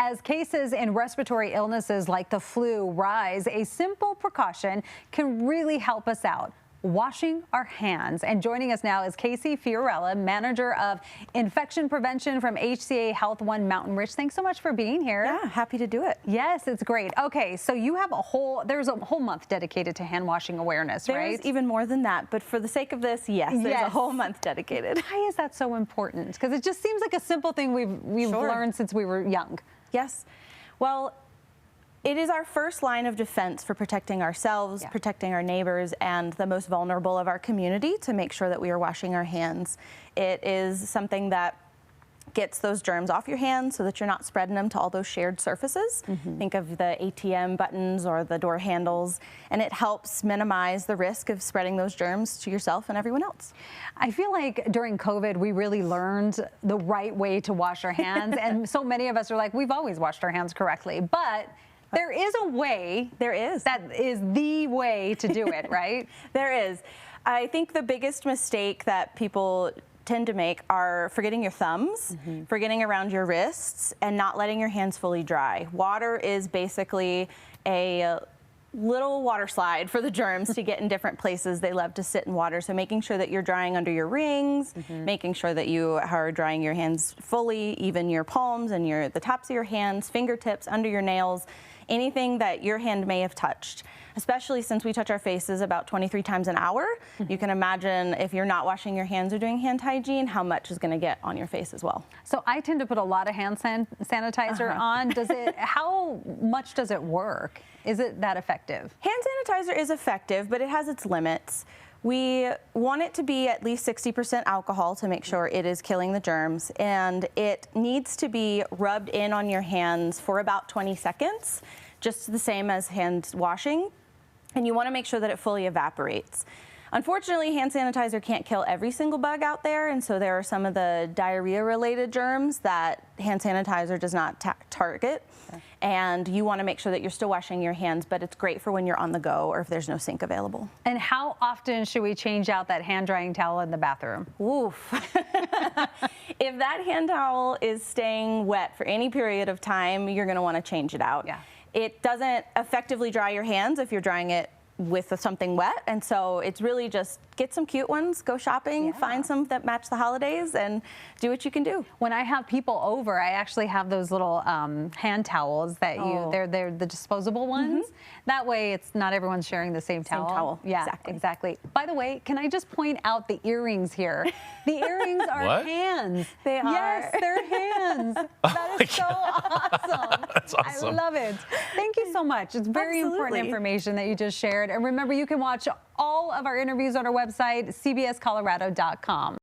As cases in respiratory illnesses like the flu rise, a simple precaution can really help us out: washing our hands. And joining us now is Fiorella, Manager of Infection Prevention from HCA HealthONE Mountain Ridge. Thanks so much for being here. Yeah, happy to do it. Yes, it's great. Okay, so you have there's a whole month dedicated to hand washing awareness, right? There's even more than that, but for the sake of this, yes, there's a whole month dedicated. Why is that so important? Because it just seems like a simple thing we've learned since we were young. Yes. Well, it is our first line of defense for protecting ourselves, protecting our neighbors, and the most vulnerable of our community, to make sure that we are washing our hands. It is something that gets those germs off your hands so that you're not spreading them to all those shared surfaces. Think of the ATM buttons or the door handles, and it helps minimize the risk of spreading those germs to yourself and everyone else. I feel like during COVID, we really learned the right way to wash our hands, and so many of us are like, we've always washed our hands correctly, but there is a way. There is. That is the way to do it, right? There is. I think the biggest mistake that people tend to make are forgetting your thumbs, forgetting around your wrists, and not letting your hands fully dry. Water is basically a little water slide for the germs to get in different places. They love to sit in water, so making sure that you're drying under your rings, making sure that you are drying your hands fully, even your palms and the tops of your hands, fingertips, under your nails, anything that your hand may have touched. Especially since we touch our faces about 23 times an hour. You can imagine if you're not washing your hands or doing hand hygiene, how much is going to get on your face as well. So I tend to put a lot of hand sanitizer on. How much does it work? Is it that effective? Hand sanitizer is effective, but it has its limits. We want it to be at least 60% alcohol to make sure it is killing the germs, and it needs to be rubbed in on your hands for about 20 seconds, just the same as hand washing, and you want to make sure that it fully evaporates. Unfortunately, hand sanitizer can't kill every single bug out there, and so there are some of the diarrhea-related germs that hand sanitizer does not target. And you want to make sure that you're still washing your hands, but it's great for when you're on the go or if there's no sink available. And how often should we change out that hand drying towel in the bathroom? Oof. If that hand towel is staying wet for any period of time, you're going to want to change it out. Yeah. It doesn't effectively dry your hands if you're drying it with something wet, and so it's really just get some cute ones, go shopping, find some that match the holidays, and do what you can do. When I have people over, I actually have those little hand towels that they're the disposable ones. That way it's not everyone's sharing the same towel. Yeah, exactly. By the way, can I just point out the earrings here? The earrings are hands. They are. Yes, they're hands. That is so awesome. That's awesome. I love it. Thank you so much. It's very important information that you just shared. And remember, you can watch all of our interviews on our website, cbscolorado.com.